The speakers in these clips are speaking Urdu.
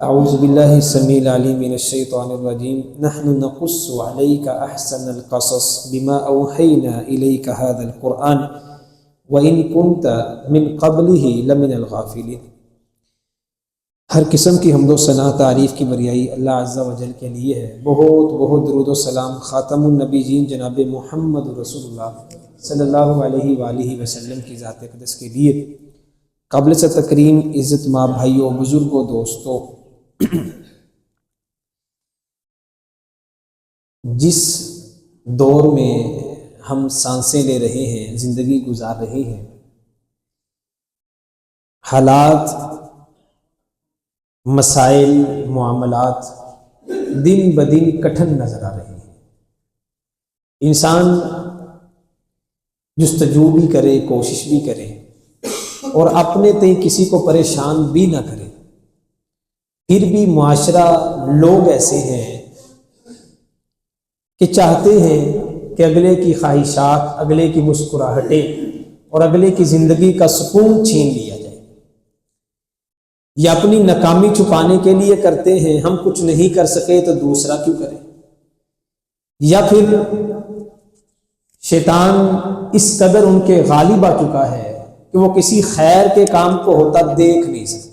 اعوذ باللہ السمیع العلیم من الشیطان الرجیم نحن نقص علیک احسن القصص بما اوحینا الیک هذا القرآن وان كنت من قبلہ لمن الغافلین۔ ہر قسم کی حمد و ثنا تعریف کی بریائی اللہ عز و جل کے لیے ہے۔ بہت بہت درود و سلام خاتم النبیین جناب محمد رسول اللہ صلی اللہ علیہ وآلہ وسلم کی ذات اقدس کے لیے۔ قابل سے تکریم عزت ماں بھائیوں، بزرگوں، دوستوں، جس دور میں ہم سانسیں لے رہے ہیں، زندگی گزار رہے ہیں، حالات، مسائل، معاملات دن بدن کٹھن نظر آ رہے ہیں۔ انسان جستجو بھی کرے، کوشش بھی کرے اور اپنے تئیں کسی کو پریشان بھی نہ کرے، پھر بھی معاشرہ، لوگ ایسے ہیں کہ چاہتے ہیں کہ اگلے کی خواہشات، اگلے کی مسکراہٹیں اور اگلے کی زندگی کا سکون چھین لیا جائے۔ یہ اپنی ناکامی چھپانے کے لیے کرتے ہیں، ہم کچھ نہیں کر سکے تو دوسرا کیوں کرے، یا پھر شیطان اس قدر ان کے غالب آ چکا ہے کہ وہ کسی خیر کے کام کو ہوتا دیکھ نہیں سکتے۔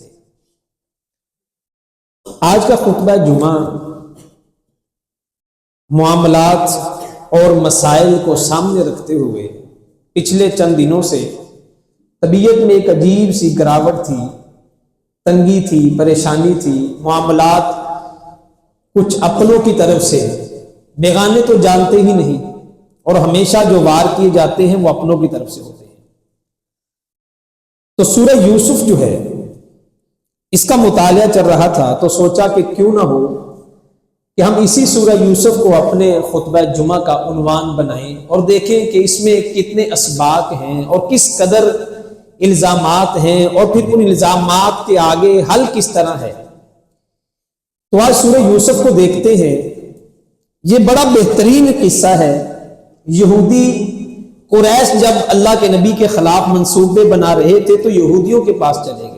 آج کا خطبہ جمعہ معاملات اور مسائل کو سامنے رکھتے ہوئے پچھلے چند دنوں سے طبیعت میں ایک عجیب سی گراوٹ تھی، تنگی تھی، پریشانی تھی۔ معاملات کچھ اپنوں کی طرف سے، بیگانے تو جانتے ہی نہیں، اور ہمیشہ جو وار کیے جاتے ہیں وہ اپنوں کی طرف سے ہوتے ہیں۔ تو سورہ یوسف جو ہے، اس کا مطالعہ چل رہا تھا تو سوچا کہ کیوں نہ ہو کہ ہم اسی سورہ یوسف کو اپنے خطبہ جمعہ کا عنوان بنائیں اور دیکھیں کہ اس میں کتنے اسباق ہیں اور کس قدر الزامات ہیں، اور پھر ان الزامات کے آگے حل کس طرح ہے۔ تو آج سورہ یوسف کو دیکھتے ہیں۔ یہ بڑا بہترین قصہ ہے۔ یہودی قریش جب اللہ کے نبی کے خلاف منصوبے بنا رہے تھے تو یہودیوں کے پاس چلے گئے۔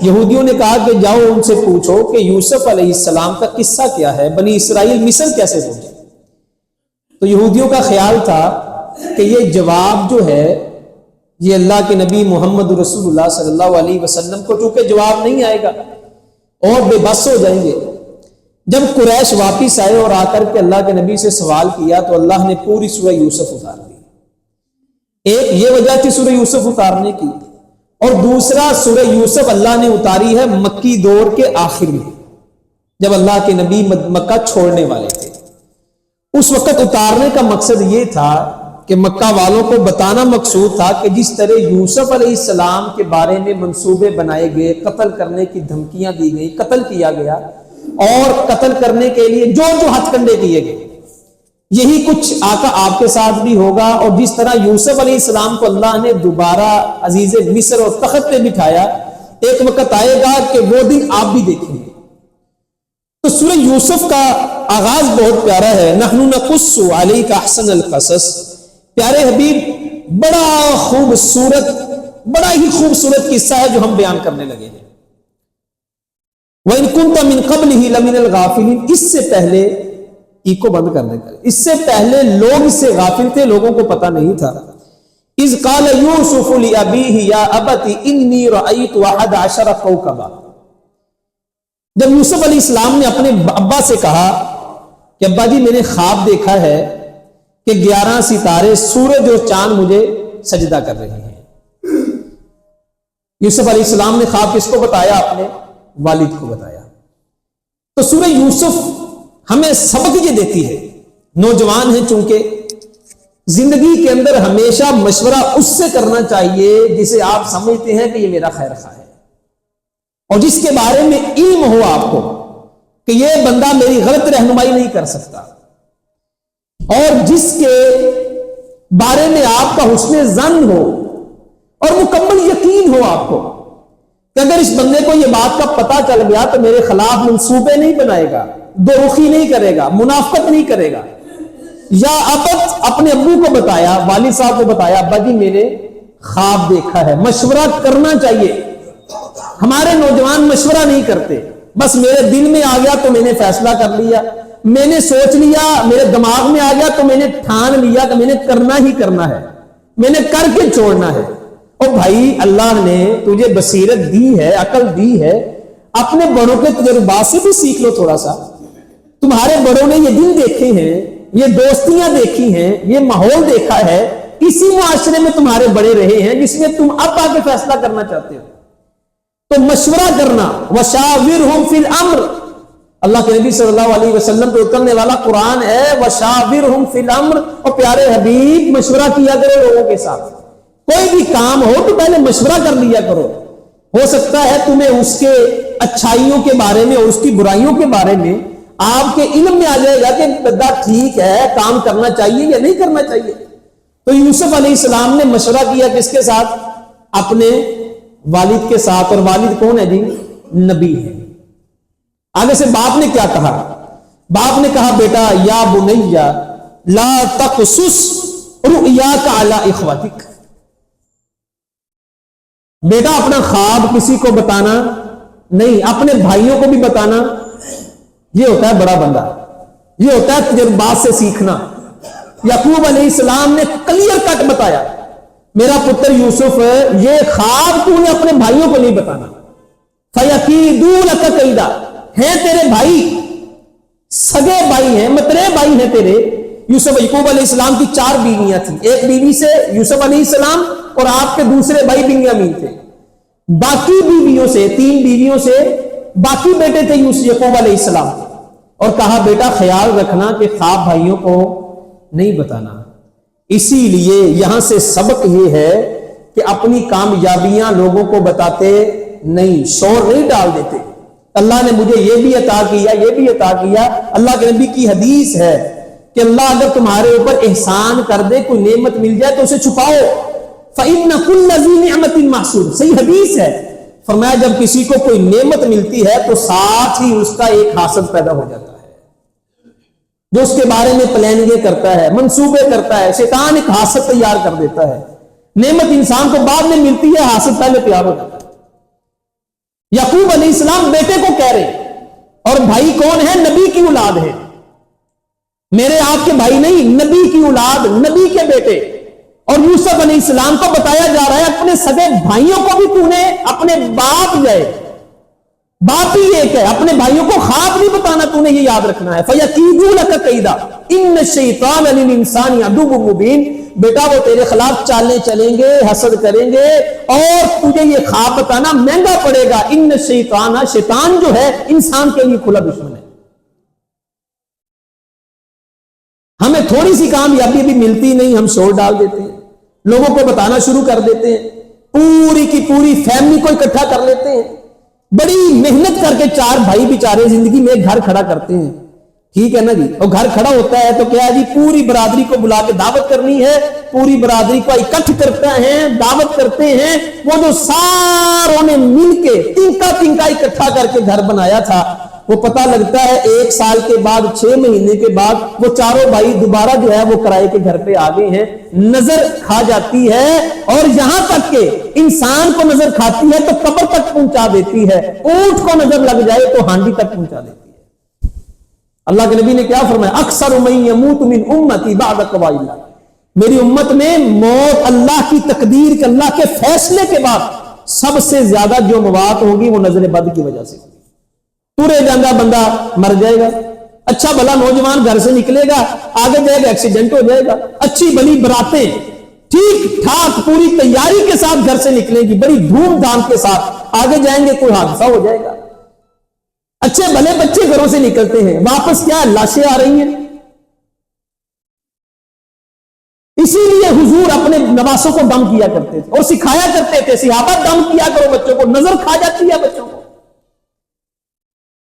یہودیوں نے کہا کہ جاؤ ان سے پوچھو کہ یوسف علیہ السلام کا قصہ کیا ہے، بنی اسرائیل مصر کیسے پہنچے۔ تو یہودیوں کا خیال تھا کہ یہ جواب جو ہے یہ اللہ کے نبی محمد رسول اللہ صلی اللہ علیہ وسلم کو چونکہ جواب نہیں آئے گا اور بے بس ہو جائیں گے۔ جب قریش واپس آئے اور آ کر کے اللہ کے نبی سے سوال کیا تو اللہ نے پوری سورہ یوسف اتار دی۔ ایک یہ وجہ تھی سورہ یوسف اتارنے کی، اور دوسرا سورہ یوسف اللہ نے اتاری ہے مکی دور کے آخر میں، جب اللہ کے نبی مکہ چھوڑنے والے تھے۔ اس وقت اتارنے کا مقصد یہ تھا کہ مکہ والوں کو بتانا مقصود تھا کہ جس طرح یوسف علیہ السلام کے بارے میں منصوبے بنائے گئے، قتل کرنے کی دھمکیاں دی گئی، قتل کیا گیا، اور قتل کرنے کے لیے جو جو ہتھ کنڈے کیے گئے، یہی کچھ آقا آپ کے ساتھ بھی ہوگا۔ اور جس طرح یوسف علیہ السلام کو اللہ نے دوبارہ عزیز مصر اور تخت پہ بٹھایا، ایک وقت آئے گا کہ وہ دن آپ بھی دیکھیں گے۔ تو سورہ یوسف کا آغاز بہت پیارا ہے۔ نحن نقص علیک احسن القصص۔ پیارے حبیب، بڑا ہی خوبصورت قصہ ہے جو ہم بیان کرنے لگے ہیں۔ وَإِن كُنْتَ مِن قَبْلِهِ لَمِنَ الْغَافِلِينَ۔ اس سے پہلے کو بند کرنے کا، اس سے پہلے لوگ اس سے غافل تھے، لوگوں کو پتہ نہیں تھا۔ اذ قال یوسف لأبیہ یا ابت انی رأیت 11 کوکبا۔ جب یوسف علیہ السلام نے اپنے ابا سے کہا کہ ابا جی میں نے خواب دیکھا ہے کہ 11 ستارے، سورج اور چاند مجھے سجدہ کر رہے ہیں۔ یوسف علیہ السلام نے خواب کس کو بتایا؟ اپنے والد کو بتایا۔ تو سورہ یوسف ہمیں سبق یہ دیتی ہے، نوجوان ہیں چونکہ، زندگی کے اندر ہمیشہ مشورہ اس سے کرنا چاہیے جسے آپ سمجھتے ہیں کہ یہ میرا خیر خواہ ہے، اور جس کے بارے میں علم ہو آپ کو کہ یہ بندہ میری غلط رہنمائی نہیں کر سکتا، اور جس کے بارے میں آپ کا حسن ظن ہو اور مکمل یقین ہو آپ کو کہ اگر اس بندے کو یہ بات کا پتہ چل گیا تو میرے خلاف منصوبے نہیں بنائے گا، دو رخی نہیں کرے گا، منافقت نہیں کرے گا۔ یا ابت، اپنے ابو کو بتایا، والد صاحب کو بتایا، ابا جی میں نے خواب دیکھا ہے۔ مشورہ کرنا چاہیے، ہمارے نوجوان مشورہ نہیں کرتے، بس میرے دل میں آ گیا تو میں نے فیصلہ کر لیا، میں نے سوچ لیا، میرے دماغ میں آ گیا تو میں نے ٹھان لیا کہ میں نے کرنا ہی کرنا ہے، میں نے کر کے چھوڑنا ہے۔ اور بھائی اللہ نے تجھے بصیرت دی ہے، عقل دی ہے، اپنے بڑوں کے تجربات سے بھی سیکھ لو تھوڑا سا۔ تمہارے بڑوں نے یہ دن دیکھے ہیں، یہ دوستیاں دیکھی ہیں، یہ ماحول دیکھا ہے، اسی معاشرے میں تمہارے بڑے رہے ہیں جس میں تم اب آ کے فیصلہ کرنا چاہتے ہو۔ تو مشورہ کرنا، وشاورہم فی الامر، اللہ کے نبی صلی اللہ علیہ وسلم پہ اترنے والا قرآن ہے، وشاورہم فی الامر، اور پیارے حبیب مشورہ کیا کرو لوگوں کے ساتھ، کوئی بھی کام ہو تو پہلے مشورہ کر لیا کرو۔ ہو سکتا ہے تمہیں اس کے اچھائیوں کے بارے میں اور اس کی برائیوں کے بارے میں آپ کے علم میں آ جائے گا کہ بندہ ٹھیک ہے، کام کرنا چاہیے یا نہیں کرنا چاہیے۔ تو یوسف علیہ السلام نے مشورہ کیا کس کے ساتھ؟ اپنے والد کے ساتھ، اور والد کون ہے جی؟ نبی ہے۔ آگے سے باپ نے کیا کہا؟ باپ نے کہا بیٹا یا بنیا لا تقصص رؤیاک علی اخوتک، بیٹا اپنا خواب کسی کو بتانا نہیں، اپنے بھائیوں کو بھی بتانا۔ یہ ہوتا ہے بڑا بندہ، یہ ہوتا ہے تجربات سے سیکھنا۔ یعقوب علیہ السلام نے کلیئر کٹ بتایا، میرا پتر یوسف یہ خواب تو نے اپنے بھائیوں کو نہیں بتانا۔ فَيَكِيدُوا لَكَ كَيْدًا، ہیں تیرے بھائی، سگے بھائی ہیں، مترے بھائی ہیں تیرے۔ یعقوب علیہ السلام کی 4 بیویاں تھیں، ایک بیوی سے یوسف علیہ السلام اور آپ کے دوسرے بھائی بنیامین تھے، باقی بیویوں سے 3 بیویوں سے باقی بیٹے تھے یعقوب علیہ السلام، اور کہا بیٹا خیال رکھنا کہ خواب بھائیوں کو نہیں بتانا۔ اسی لیے یہاں سے سبق یہ ہے کہ اپنی کامیابیاں لوگوں کو بتاتے نہیں، شور نہیں ڈال دیتے۔ اللہ نے مجھے یہ بھی عطا کیا، یہ بھی عطا کیا۔ اللہ کے نبی کی حدیث ہے کہ اللہ اگر تمہارے اوپر احسان کر دے، کوئی نعمت مل جائے تو اسے چھپاؤ، فَإِنَّ كُلَّ ذِي نِعْمَةٍ مَحْسُودٌ، صحیح حدیث ہے۔ فرمایا جب کسی کو کوئی نعمت ملتی ہے تو ساتھ ہی اس کا ایک حاسد پیدا ہو جاتا ہے، جو اس کے بارے میں پلاننگیں کرتا ہے، منصوبے کرتا ہے۔ شیطان ایک حاسد تیار کر دیتا ہے، نعمت انسان کو بعد میں ملتی ہے، حاسد پہلے تیار ہو جاتا ہے۔ یعقوب علیہ السلام بیٹے کو کہہ رہے، اور بھائی کون ہے؟ نبی کی اولاد ہے، میرے آپ کے بھائی نہیں، نبی کی اولاد، نبی کے بیٹے۔ اور یوسف علیہ السلام کو بتایا جا رہا ہے اپنے سگے بھائیوں کو بھی تو نے اپنے باپ جائے، باپ ہی ایک ہے، اپنے بھائیوں کو خواب نہیں بتانا، تو نے یہ یاد رکھنا ہے۔ فَيَكِيدُوا لَكَ كَيْدًا إِنَّ الشَّيْطَانَ لِلْإِنسَانِ عَدُوٌّ مُّبِينٌ، بیٹا وہ تیرے خلاف چالیں چلیں گے، حسد کریں گے، اور تجھے یہ خواب بتانا مہنگا پڑے گا۔ ان الشیطان، شیطان جو ہے انسان کے لیے کھلا دشمن ہے۔ ہمیں تھوڑی سی کامیابی بھی ملتی نہیں، ہم شور ڈال دیتے ہیں، لوگوں کو بتانا شروع کر دیتے ہیں، پوری کی پوری فیملی کو اکٹھا کر لیتے ہیں، بڑی محنت کر کے 4 بھائی بیچارے زندگی میں ایک گھر کھڑا کرتے ہیں، ٹھیک ہے نا جی۔ اور گھر کھڑا ہوتا ہے تو کیا ہے جی، پوری برادری کو بلا کے دعوت کرنی ہے، پوری برادری کو اکٹھ کرتے ہیں، دعوت کرتے ہیں۔ وہ جو ساروں نے مل کے تنکا تنکا اکٹھا کر کے گھر بنایا تھا، وہ پتہ لگتا ہے 1 سال کے بعد، 6 مہینے کے بعد وہ 4 بھائی دوبارہ جو ہے وہ کرائے کے گھر پہ آ گئے ہیں۔ نظر کھا جاتی ہے، اور یہاں تک کہ انسان کو نظر کھاتی ہے تو قبر تک پہنچا دیتی ہے، اونٹ کو نظر لگ جائے تو ہانڈی تک پہنچا دیتی ہے۔ اللہ کے نبی نے کیا فرمایا؟ اکثر من یموت من امتی بعد قضاء اللہ، میری امت میں موت اللہ کی تقدیر کے، اللہ کے فیصلے کے بعد سب سے زیادہ جو موات ہوگی وہ نظر بد کی وجہ سے ہوگی۔ تورے جاندہ بندہ مر جائے گا، اچھا بھلا نوجوان گھر سے نکلے گا، آگے جائے گا ایکسیڈنٹ ہو جائے گا، اچھی بلی براتیں ٹھیک ٹھاک پوری تیاری کے ساتھ گھر سے نکلے گی، بڑی دھوم دھام کے ساتھ، آگے جائیں گے کوئی حادثہ ہو جائے گا۔ اچھے بھلے بچے گھروں سے نکلتے ہیں، واپس کیا لاشیں آ رہی ہیں۔ اسی لیے حضور اپنے نواسوں کو دم کیا کرتے تھے اور سکھایا کرتے تھے، صحابہ دم کیا کرو بچوں کو، نظر کھا جاتی ہے بچوں کو۔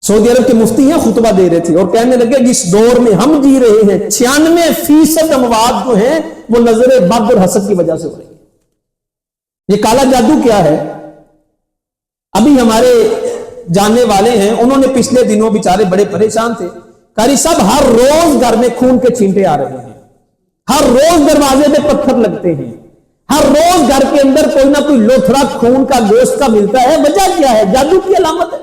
سعودی عرب کے مفتی ہیں، خطبہ دے رہے تھے اور کہنے لگے جس دور میں ہم جی رہے ہیں 96% اموات جو ہیں وہ نظر بد اور حسد کی وجہ سے ہو رہی ہے۔ یہ کالا جادو کیا ہے؟ ابھی ہمارے جاننے والے ہیں، انہوں نے پچھلے دنوں بیچارے بڑے پریشان تھے، قاری صاحب ہر روز گھر میں خون کے چھینٹے آ رہے ہیں، ہر روز دروازے پہ پتھر لگتے ہیں، ہر روز گھر کے اندر کوئی نہ کوئی لوتھڑا خون کا گوشت کا ملتا ہے۔ وجہ کیا ہے؟ جادو کی علامت ہے۔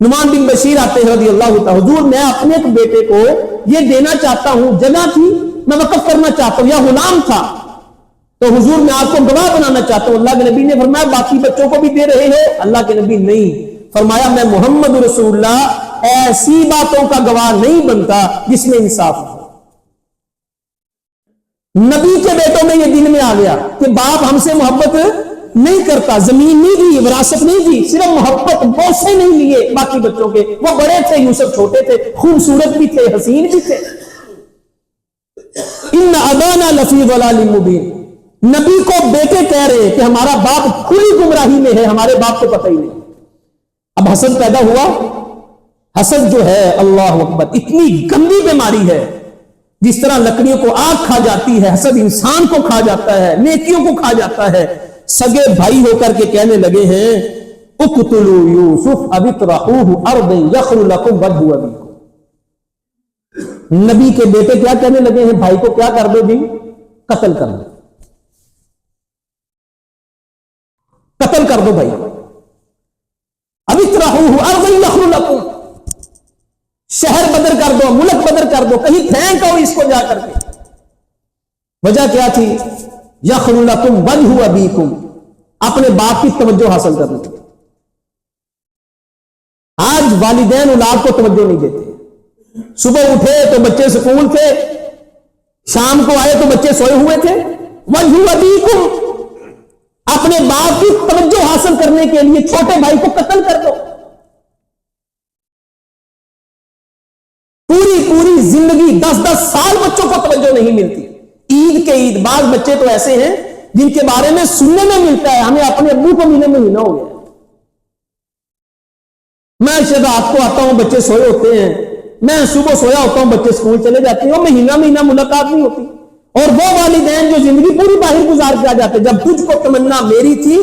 نعمان بن بشیر آتے ہیں رضی اللہ تعالی، حضور میں اپنے ایک بیٹے کو یہ دینا چاہتا ہوں، جگہ تھی میں وقف کرنا چاہتا ہوں، یا غلام تھا، تو حضور میں آپ کو گواہ بنانا چاہتا ہوں۔ اللہ کے نبی نے فرمایا باقی بچوں کو بھی دے رہے ہو؟ اللہ کے نبی نہیں، فرمایا میں محمد رسول اللہ ایسی باتوں کا گواہ نہیں بنتا جس میں انصاف ہو۔ نبی کے بیٹوں میں یہ دل میں آ گیا کہ باپ ہم سے محبت نہیں کرتا، زمین نہیں دی، وراثت نہیں دی، صرف محبت، بوسے نہیں لیے باقی بچوں کے، وہ بڑے تھے، یوسف چھوٹے تھے، خوبصورت بھی تھے، حسین بھی تھے۔ ان ابانا لفی ضلال مبین، نبی کو بیٹے کہہ رہے کہ ہمارا باپ کھلی گمراہی میں ہے، ہمارے باپ کو پتہ ہی نہیں۔ اب حسد پیدا ہوا۔ حسد جو ہے اللہ اکبر اتنی گندی بیماری ہے، جس طرح لکڑیوں کو آگ کھا جاتی ہے، حسد انسان کو کھا جاتا ہے، نیکیوں کو کھا جاتا ہے۔ سگے بھائی ہو کر کے کہنے لگے ہیں اقتلوا یوسف او اطرحوہ ارضا یخل لکم وجہ ابیکم۔ نبی کے بیٹے کیا کہنے لگے ہیں؟ بھائی کو کیا کر دو جی؟ قتل کر دو، قتل کر دو بھائی، اب اطرحوہ ارضا یخل لکم، شہر بدر کر دو، ملک بدر کر دو، کہیں پھینک آؤ اس کو جا کر کے۔ وجہ کیا تھی؟ یخل لکم وجہ ابیکم، اپنے باپ کی توجہ حاصل کرنے کے لیے۔ آج والدین اولاد کو توجہ نہیں دیتے، صبح اٹھے تو بچے سکول تھے، شام کو آئے تو بچے سوئے ہوئے تھے۔ وجہ ابیکم، اپنے باپ کی توجہ حاصل کرنے کے لیے چھوٹے بھائی کو قتل کر دو۔ پوری زندگی 10 سال بچوں کو توجہ نہیں ملتی، عید کے عید بعض بچے تو ایسے ہیں جن کے بارے میں سننے میں ملتا ہے ہمیں اپنے ابو کو ملنے میں مہینہ ہو گیا۔ میں شاید آپ کو آتا ہوں بچے سوئے ہوتے ہیں، میں صبح سویا ہوتا ہوں بچے اسکول چلے جاتے ہیں، مہینہ ملاقات نہیں ہوتی۔ اور وہ والدین جو زندگی پوری باہر گزار کے آ جاتے، جب تجھ کو تمنا میری تھی،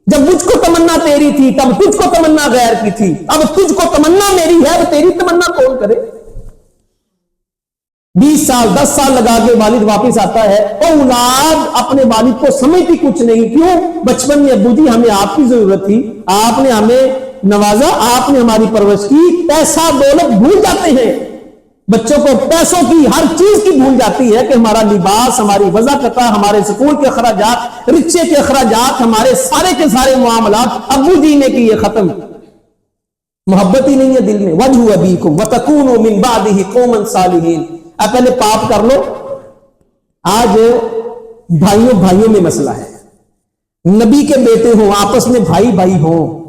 جب مجھ کو تمنا تیری تھی، تب تجھ کو تمنا غیر کی تھی، اب تجھ کو تمنا میری ہے تو تیری تمنا کون کرے؟ 20 سال 10 سال لگا کے والد واپس آتا ہے، اولاد اپنے والد کو سمجھتی کچھ نہیں۔ کیوں؟ بچپن میں ابو جی ہمیں آپ کی ضرورت تھی، آپ نے ہمیں نوازا، آپ نے ہماری پرورش کی، پیسہ دولت بھول جاتے ہیں بچوں کو، پیسوں کی ہر چیز کی بھول جاتی ہے کہ ہمارا لباس، ہماری وضاحت، ہمارے سکول کے اخراجات، رکشے کے اخراجات، ہمارے سارے کے سارے معاملات ابو جی نے کیے ختم، محبت ہی نہیں ہے دل میں۔ وجہ ابیکم وتکونوا من بعدہ قوما صالحین، اب پہلے پاپ کر لو۔ آج بھائیوں میں مسئلہ ہے، نبی کے بیٹے ہوں، آپس میں بھائی ہوں،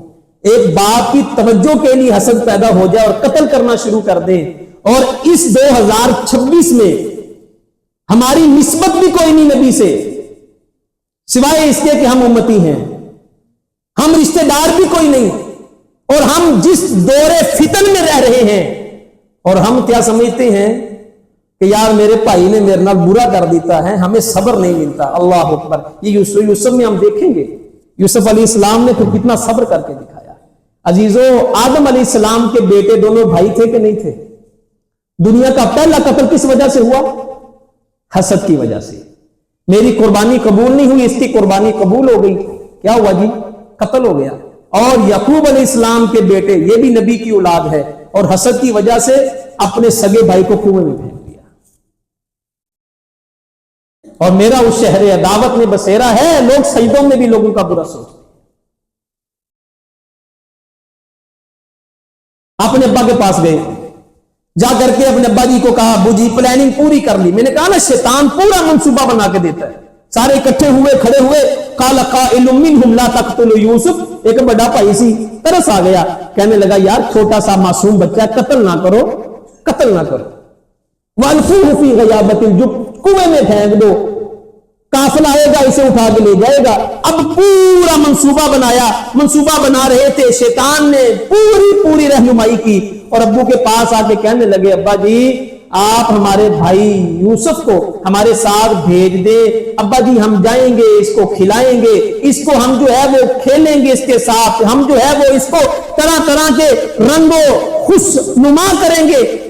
ایک باپ کی توجہ کے لیے حسد پیدا ہو جائے اور قتل کرنا شروع کر دیں، اور اس 2026 میں ہماری نسبت بھی کوئی نہیں نبی سے سوائے اس کے کہ ہم امتی ہیں، ہم رشتہ دار بھی کوئی نہیں، اور ہم جس دور فتن میں رہ رہے ہیں، اور ہم کیا سمجھتے ہیں کہ یار میرے بھائی نے میرے نال برا کر دیتا ہے، ہمیں صبر نہیں ملتا۔ اللہ اکبر، یہ یوسف میں ہم دیکھیں گے یوسف علیہ السلام نے پھر کتنا صبر کر کے دکھایا۔ عزیزو، آدم علیہ السلام کے بیٹے دونوں بھائی تھے کہ نہیں تھے؟ دنیا کا پہلا قتل کس وجہ سے ہوا؟ حسد کی وجہ سے۔ میری قربانی قبول نہیں ہوئی، اس کی قربانی قبول ہو گئی، کیا ہوا جی؟ قتل ہو گیا۔ اور یعقوب علیہ السلام کے بیٹے، یہ بھی نبی کی اولاد ہے، اور حسد کی وجہ سے اپنے سگے بھائی کو کنویں میں پھینک دیا۔ اور میرا اس شہر عداوت میں بسیرا ہے، لوگ سجدوں میں بھی لوگوں کا برا سوچتے ہیں۔ اپنے ابا کے پاس گئے، جا کر کے اپنے ابا جی کو کہا ابو جی پلاننگ پوری کر لی۔ میں نے کہا نا شیطان پورا منصوبہ بنا کے دیتا ہے۔ سارے اکٹھے ہوئے، کھڑے ہوئے، قال قائل منهم لا تقتلوا یوسف، ایک بڑا بھائی سی ترس آ گیا، کہنے لگا یار چھوٹا سا معصوم بچہ، قتل نہ کرو، قتل نہ کرو، والقوه فی غیابۃ الجب، کنویں میں پھینک دو، قافلہ آئے گا اسے اٹھا کے لے جائے گا۔ اب پورا منصوبہ بنایا، منصوبہ بنا رہے تھے، شیطان نے پوری رہنمائی کی، اور ابو کے پاس آ کے کہنے لگے ابا جی آپ ہمارے بھائی یوسف کو ہمارے ساتھ بھیج دیں، ابا جی ہم جائیں گے، اس کو کھلائیں گے، اس کو ہم جو ہے وہ کھیلیں گے، اس کے ساتھ ہم جو ہے وہ اس کو طرح طرح کے رنگوں خوش نما کریں گے،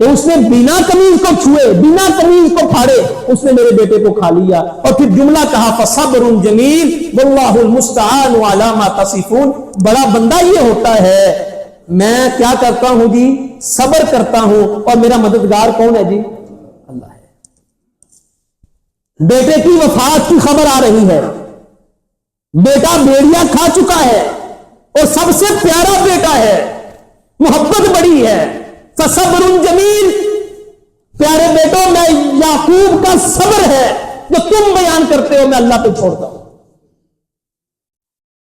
کہ اس نے بنا قمیض کو چھوئے، بنا قمیض کو پھاڑے، اس نے میرے بیٹے کو کھا لیا. اور پھر جملہ کہا فصبر جمیل واللہ المستعان علی ما تصفون. بڑا بندہ یہ ہوتا ہے، میں کیا کرتا ہوں جی؟ صبر کرتا ہوں، اور میرا مددگار کون ہے جی؟ اللہ ہے. بیٹے کی وفات کی خبر آ رہی ہے، بیٹا بیڑیا کھا چکا ہے اور سب سے پیارا بیٹا ہے، محبت بڑی ہے. فصبر جمیل، پیارے بیٹوں میں یعقوب کا صبر ہے جو تم بیان کرتے ہو میں اللہ پہ چھوڑتا ہوں.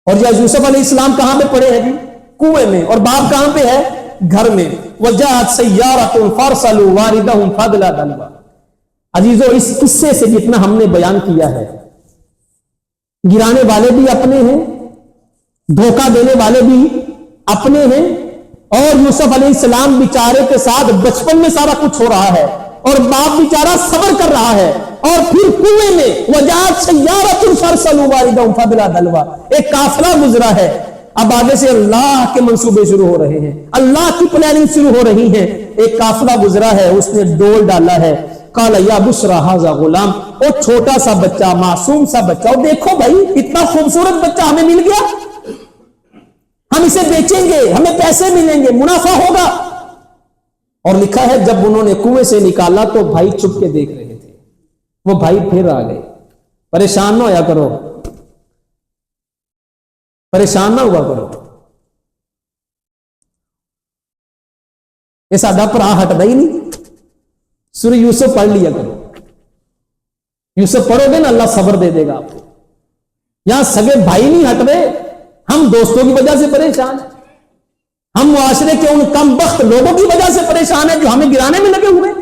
اور یوسف علیہ السلام کہاں پہ پڑے ہیں جی؟ کنویں میں. اور باپ کہاں پہ ہے؟ گھر میں. وجاءت سیارۃ فارسلوا واردہم فادلى دلوا. عزیزو، اس قصے سے جتنا ہم نے بیان کیا ہے، گرانے والے بھی اپنے ہیں، دھوکہ دینے والے بھی اپنے ہیں، اور یوسف علیہ السلام بیچارے کے ساتھ بچپن میں سارا کچھ ہو رہا ہے، اور باپ بیچارہ صبر کر رہا ہے. اور پھر کنویں میں وجاءت سیارۃ فارسلوا واردہم فادلى دلوا، ایک قافلہ گزرا ہے. اب آگے سے اللہ کے منصوبے شروع ہو رہے ہیں، اللہ کی پلاننگ شروع ہو رہی ہے. ایک قافلہ گزرا ہے، اس نے ڈول ڈالا ہے. قال یا بشرا ھذا غلام، او چھوٹا سا بچہ، معصوم سا بچہ، اور دیکھو بھائی اتنا خوبصورت بچہ ہمیں مل گیا، ہم اسے بیچیں گے، ہمیں پیسے ملیں گے، منافع ہوگا. اور لکھا ہے جب انہوں نے کنویں سے نکالا تو بھائی چھپ کے دیکھ رہے تھے. وہ بھائی پھر آ گئے. پریشان نہ ہویا کرو، پریشان نہ ہوا کرو. یہ سادہ پرا ہٹتا ہی نہیں. سورہ یوسف پڑھ لیا کرو. یوسف پڑھو گے نا اللہ صبر دے دے گا آپ کو. یہاں سگے بھائی نہیں ہٹ رہے، ہم دوستوں کی وجہ سے پریشان ہیں، ہم معاشرے کے ان کم بخت لوگوں کی وجہ سے پریشان ہیں جو ہمیں گرانے میں لگے ہوئے،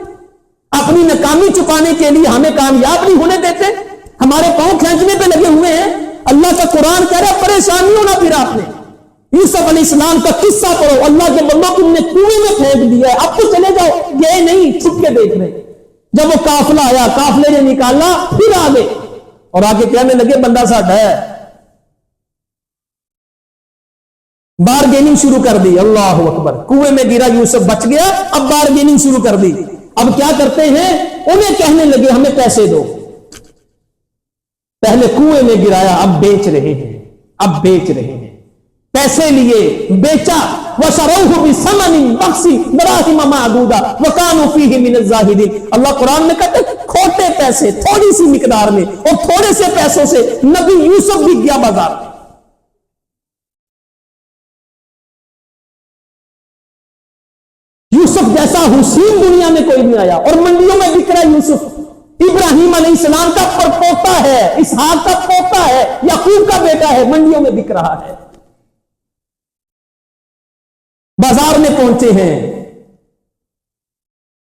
اپنی ناکامی چھپانے کے لیے ہمیں کامیاب نہیں ہونے دیتے، ہمارے پاؤں کھینچنے پہ لگے ہوئے ہیں. اللہ کا قرآن کہہ رہا ہے پریشان نہیں ہونا. پھر آپ نے یوسف علیہ السلام کا قصہ پڑھو، اللہ کے بندوں تم نے کنویں میں پھینک دیا ہے، اب تو چلے جاؤ. یہ نہیں، چھپ کے دیکھ رہے. جب وہ قافلہ آیا، قافلے نے نکالا، پھر آ گئے اور آگے کہنے لگے بندہ ساڈا ہے. بارگیننگ شروع کر دی. اللہ اکبر. کنویں میں گرا یوسف بچ گیا، اب بارگیننگ شروع کر دی. اب کیا کرتے ہیں؟ انہیں کہنے لگے ہمیں پیسے دو. پہلے کنویں میں گرایا، اب بیچ رہے ہیں، اب بیچ رہے ہیں. پیسے لیے، بیچا. وَشَرَوْهُ بِثَمَنٍ بَخْسٍ دَرَاهِمَ مَعْدُودَةٍ وَكَانُوا فِيهِ مِنَ الزَّاهِدِينَ. اللہ قرآن میں کہتے ہیں کھوٹے پیسے، تھوڑی سی مقدار میں، اور تھوڑے سے پیسوں سے نبی یوسف بھی گیا بازار میں. یوسف جیسا حسین دنیا میں کوئی نہیں آیا، اور منڈیوں میں بک رہا یوسف. ابراہیم علیہ السلام کا پڑپوتا ہے، اسحاق کا پوتا ہے، یعقوب کا بیٹا ہے، منڈیوں میں بک رہا ہے. بازار میں پہنچے ہیں،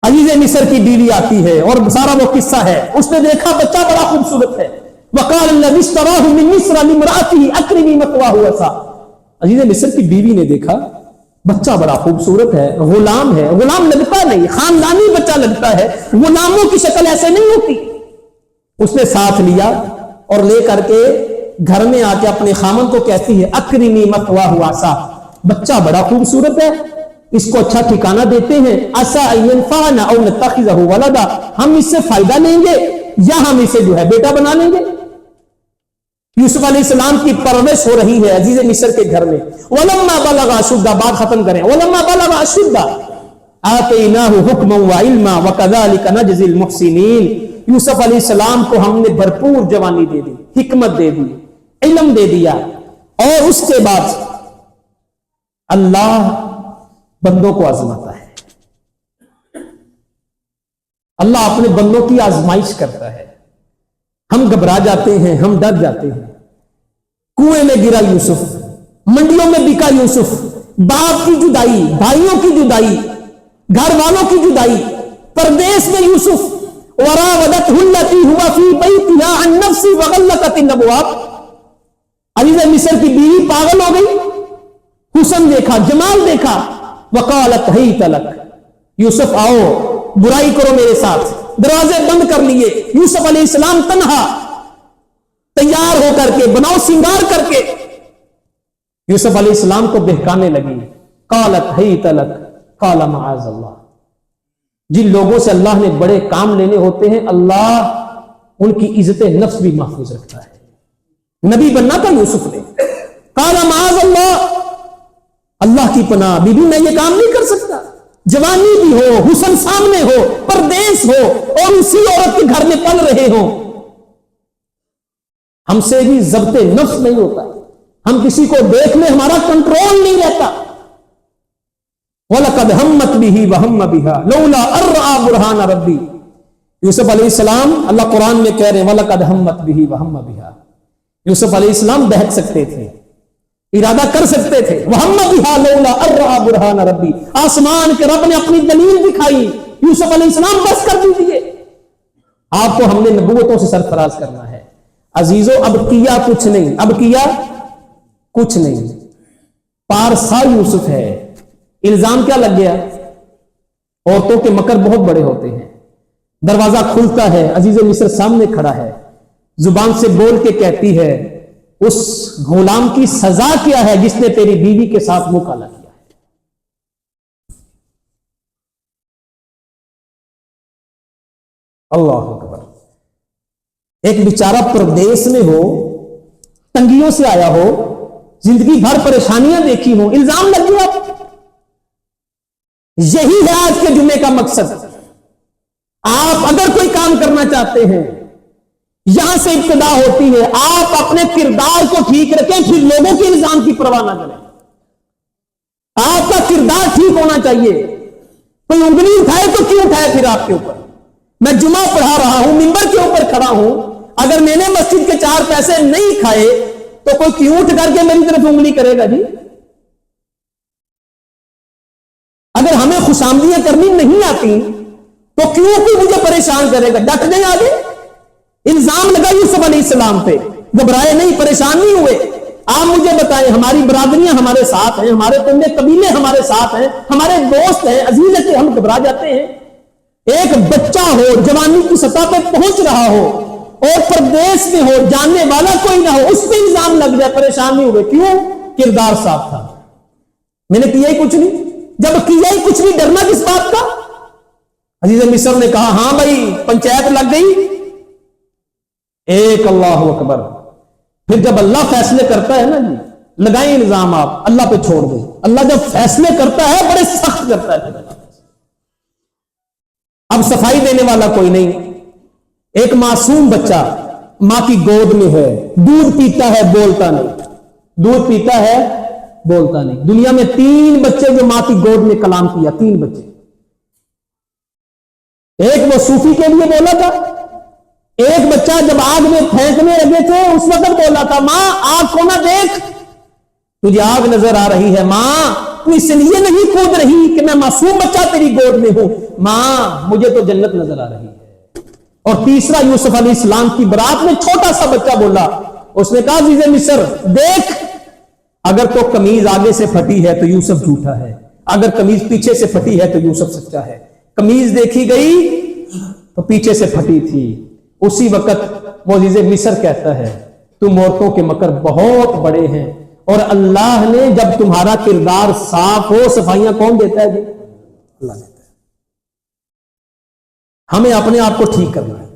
عزیز مصر کی بیوی آتی ہے اور سارا وہ قصہ ہے. اس نے دیکھا بچہ بڑا خوبصورت ہے. وقال الذي اشتراه من مصر لامرأته اكرمي مثواه عسى. عزیز مصر کی بیوی نے دیکھا بچہ بڑا خوبصورت ہے، غلام ہے. غلام لگتا نہیں، خاندانی بچہ لگتا ہے، غلاموں کی شکل ایسے نہیں ہوتی. اس نے ساتھ لیا اور لے کر کے گھر میں آ کے اپنے خامن کو کہتی ہے اکرمی مثواه عسى، بچہ بڑا خوبصورت ہے، اس کو اچھا ٹھکانہ دیتے ہیں. عسى ان ينفعنا او نتخذه ولدا، ہم اس سے فائدہ لیں گے یا ہم اسے جو ہے بیٹا بنا لیں گے. یوسف علیہ السلام کی پرورش ہو رہی ہے عزیز مصر کے گھر میں. ولما بلغ اشدہ، بات ختم کریں. ولما بلغ اشدہ آتیناہ حکما وعلما وکذالک نجزی المحسنین. یوسف علیہ السلام کو ہم نے بھرپور جوانی دے دی، حکمت دے دی، علم دے دیا. اور اس کے بعد اللہ بندوں کو آزماتا ہے. اللہ اپنے بندوں کی آزمائش کرتا ہے. ہم گھبرا جاتے ہیں، ہم ڈر جاتے ہیں. کنویں میں گرا یوسف، منڈیوں میں بکا یوسف، باپ کی جدائی، بھائیوں کی جدائی، گھر والوں کی جدائی، پردیس میں یوسف. وراودته التي هو في بيتها عن نفسه وغلقت الابواب. عزیز مصر کی بیوی پاگل ہو گئی، حسن دیکھا، جمال دیکھا. وقالت هيت لك، یوسف آؤ برائی کرو میرے ساتھ. دروازے بند کر لیے. یوسف علیہ السلام تنہا تیار ہو کر کے، بناؤ سنگار کر کے یوسف علیہ السلام کو بہکانے لگی. قالت هيت لك قال معاذ اللہ. جن لوگوں سے اللہ نے بڑے کام لینے ہوتے ہیں اللہ ان کی عزت نفس بھی محفوظ رکھتا ہے۔ نبی بننا تھا یوسف نے، قال معاذ اللہ کی پناہ، بی بی میں یہ کام نہیں کر سکتا، جوانی بھی ہو، حسن سامنے ہو، پردیس ہو اور اسی عورت کے گھر میں پل رہے ہوں، ہم سے بھی ضبط نفس نہیں ہوتا، ہم کسی کو دیکھ لیں ہمارا کنٹرول نہیں رہتا۔ وَلَقَدْ هَمَّتْ بِهِ وَهَمَّ بِهَا لَوْلَا أَن رَّأَىٰ بُرْهَانَ رَبِّهِ۔ یوسف علیہ السلام اللہ قرآن میں کہہ رہے ہیں وَلَقَدْ هَمَّتْ بِهِ وَهَمَّ بِهَا، یوسف علیہ السلام بہک سکتے تھے، ارادہ کر سکتے تھے، وَهَمَّ بِهَا لَوْلَا أَن رَّأَىٰ بُرْهَانَ رَبِّهِ، آسمان کے رب نے اپنی دلیل دکھائی، یوسف علیہ السلام بس کر دیجیے، آپ کو ہم نے نبوتوں سے سرفراز کرنا ہے۔ عزیزو اب کیا کچھ نہیں، اب کیا کچھ نہیں، پارسا یوسف ہے، الزام کیا لگ گیا؟ عورتوں کے مکر بہت بڑے ہوتے ہیں، دروازہ کھلتا ہے، عزیز مصر سامنے کھڑا ہے، زبان سے بول کے کہتی ہے اس غلام کی سزا کیا ہے جس نے تیری بیوی کے ساتھ منہ کالا کیا ہے؟ اللہ اکبر۔ ایک بیچارہ پردیس میں ہو، تنگیوں سے آیا ہو، زندگی بھر پریشانیاں دیکھی ہوں، الزام لگ گیا۔ یہی ہے آج کے جمعے کا مقصد۔ آپ اگر کوئی کام کرنا چاہتے ہیں، یہاں سے ابتدا ہوتی ہے، آپ اپنے کردار کو ٹھیک رکھیں، پھر لوگوں کے الزام کی پرواہ نہ کریں۔ آپ کا کردار ٹھیک ہونا چاہیے۔ کوئی انگلی اٹھائے تو کیوں اٹھائے پھر آپ کے اوپر؟ میں جمعہ پڑھا رہا ہوں، منبر کے اوپر کھڑا ہوں، اگر میں نے مسجد کے 4 پیسے نہیں کھائے تو کوئی کیوں اٹھ کر کے میری طرف انگلی کرے گا؟ جی اگر ہمیں خوشامدیاں کرنی نہیں آتی تو کیوں کوئی مجھے پریشان کرے گا؟ ڈٹ نہیں آگے، الزام لگا یوسف علیہ السلام پہ، گھبرائے نہیں، پریشان نہیں ہوئے۔ آپ مجھے بتائیں، ہماری برادریاں ہمارے ساتھ ہیں، ہمارے پنڈے قبیلے ہمارے ساتھ ہیں، ہمارے دوست ہیں، عزیز ہے کہ ہم گھبرا جاتے ہیں؟ ایک بچہ ہو، جوانی کی سطح پہ پہنچ رہا ہو اور پردیس میں ہو، جاننے والا کوئی نہ ہو، اس پہ الزام لگ جائے، پریشان نہیں ہوئے؟ کیوں؟ کردار صاف تھا، میں نے کیا ہی کچھ نہیں۔ جب کیا ہی کچھ نہیں، ڈرنا کس بات کا؟ عزیز مصر نے کہا ہاں بھائی پنچایت لگ گئی، ایک اللہ اکبر۔ پھر جب اللہ فیصلے کرتا ہے نا جی، لگائیں الزام، آپ اللہ پہ چھوڑ دیں۔ اللہ جب فیصلے کرتا ہے بڑے سخت کرتا ہے۔ اب صفائی دینے والا کوئی نہیں، ایک معصوم بچہ ماں کی گود میں ہے، دودھ پیتا ہے بولتا نہیں، دودھ پیتا ہے بولتا نہیں۔ دنیا میں 3 بچے جو ماں کی گود میں کلام کیا، 3 بچے۔ ایک وہ صوفی کے لیے بولا تھا، ایک بچہ جب آگ میں پھینکنے لگے تھے اس وقت بولا تھا ماں آگ کو نہ دیکھ، تجھے آگ نظر آ رہی ہے ماں، تو اس لیے نہیں کود رہی کہ میں معصوم بچہ تیری گود میں ہوں، ماں مجھے تو جنت نظر آ رہی ہے۔ اور تیسرا یوسف علیہ السلام کی برات میں چھوٹا سا بچہ بولا، اس نے کہا عزیز مصر دیکھ، اگر تو قمیض آگے سے پھٹی ہے تو یوسف جھوٹا ہے، اگر قمیض پیچھے سے پھٹی ہے تو یوسف سچا ہے۔ قمیض دیکھی گئی تو پیچھے سے پھٹی تھی۔ اسی وقت وہ عزیز مصر کہتا ہے تم عورتوں کے مکر بہت بڑے ہیں، اور اللہ نے جب تمہارا کردار صاف ہو، صفائیاں کون دیتا ہے جی؟ اللہ دیتا ہے۔ ہمیں اپنے آپ کو ٹھیک کرنا ہے۔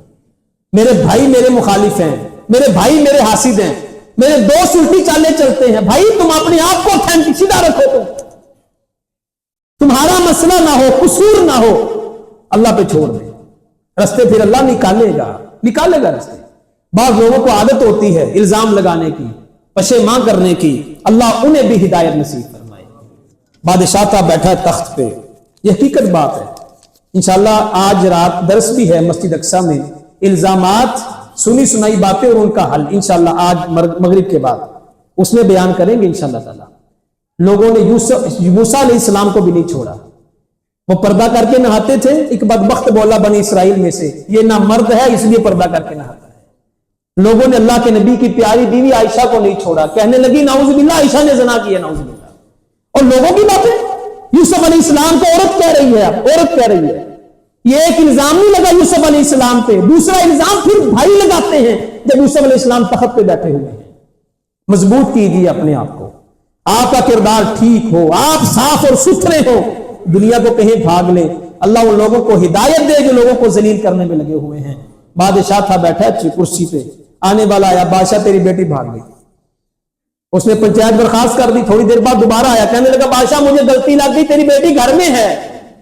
میرے بھائی میرے مخالف ہیں، میرے بھائی میرے حاسد ہیں، میرے دوست الٹی چالیں چلتے ہیں، بھائی تم اپنے آپ کو اتھینٹک سیدھا رکھو، تمہارا مسئلہ نہ ہو، قصور نہ ہو، اللہ پہ چھوڑ دیں، رستے پھر اللہ نکالے گا رستے۔ بعض لوگوں کو عادت ہوتی ہے الزام لگانے کی، پشیماں کرنے کی، اللہ انہیں بھی ہدایت نصیب فرمائے۔ بادشاہ تھا بیٹھا ہے تخت پہ، یہ حقیقت بات ہے۔ انشاءاللہ آج رات درس بھی ہے مسجد اقصیٰ میں، الزامات، سنی سنائی باتیں اور ان کا حل انشاءاللہ آج مغرب کے بعد اس میں بیان کریں گے انشاءاللہ تعالی۔ لوگوں نے موسیٰ علیہ السلام کو بھی نہیں چھوڑا، وہ پردہ کر کے نہاتے تھے، ایک بدبخت بولا بنی اسرائیل میں سے یہ نہ مرد ہے اس لیے پردہ کر کے نہاتا ہے۔ لوگوں نے اللہ کے نبی کی پیاری بیوی عائشہ کو نہیں چھوڑا، کہنے لگی نعوذ باللہ عائشہ نے زنا کیا، نعوذ باللہ۔ اور لوگوں کی باتیں، یوسف علیہ السلام کو عورت کہہ رہی ہے، عورت کہہ رہی ہے۔ یہ ایک الزام نہیں لگا یوسف علیہ السلام پہ، دوسرا الزام پھر بھائی لگاتے ہیں جب یوسف علیہ السلام تخت پہ بیٹھے ہوئے ہیں۔ مضبوط کیجیے اپنے آپ کو، آپ کا کردار ٹھیک ہو، آپ صاف اور ستھرے ہو، دنیا کو کہیں بھاگ لیں، اللہ ان لوگوں کو ہدایت دے جو لوگوں کو ذلیل کرنے میں لگے ہوئے ہیں. بادشاہ تھا بیٹھا اچھی کرسی پہ, آنے والا آیا, بادشاہ تیری بیٹی بھاگ گئی. اس نے پنچایت درخواست کر دی, تھوڑی دیر بعد دوبارہ آیا, کہنے لگا بادشاہ مجھے غلطی لگ گئی, تیری بیٹی گھر میں ہے.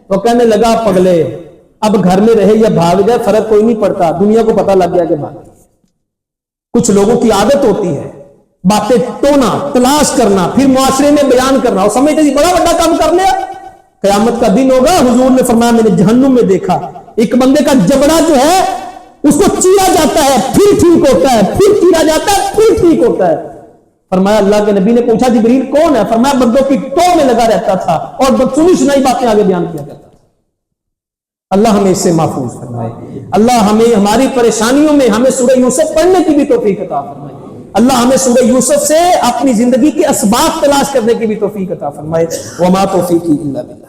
وہ کہنے لگا پگلے, اب گھر میں رہے یا بھاگ جائے فرق کوئی نہیں پڑتا, دنیا کو پتہ لگ گیا کہ بھاگ گئی. کچھ لوگوں کی عادت ہوتی ہے باتیں ٹونا, تلاش کرنا, پھر معاشرے میں بیان کرنا, اور سمجھتے ہیں بڑا بڑا کام کر لیا. قیامت کا دن ہوگا, حضور نے فرمایا میں نے جہنم میں دیکھا ایک بندے کا جبڑا جو ہے اس کو چیرا جاتا ہے پھر ٹھیک ہوتا ہے, پھر چیرا جاتا ہے پھر ٹھیک ہوتا ہے. فرمایا اللہ کے نبی نے پوچھا جبریل کون ہے؟ فرمایا بندوں کی ٹو میں لگا رہتا تھا اور بدسنی سنائی باتیں آگے بیان کیا کرتا تھا. اللہ ہمیں اس سے محفوظ فرمائے. اللہ ہمیں ہماری پریشانیوں میں ہمیں سورہ یوسف پڑھنے کی بھی توفیق عطا فرمائے. اللہ ہمیں سورہ یوسف سے اپنی زندگی کے اسباب تلاش کرنے کی بھی توفیق عطا فرمائے. وما توفیقی الا باللہ.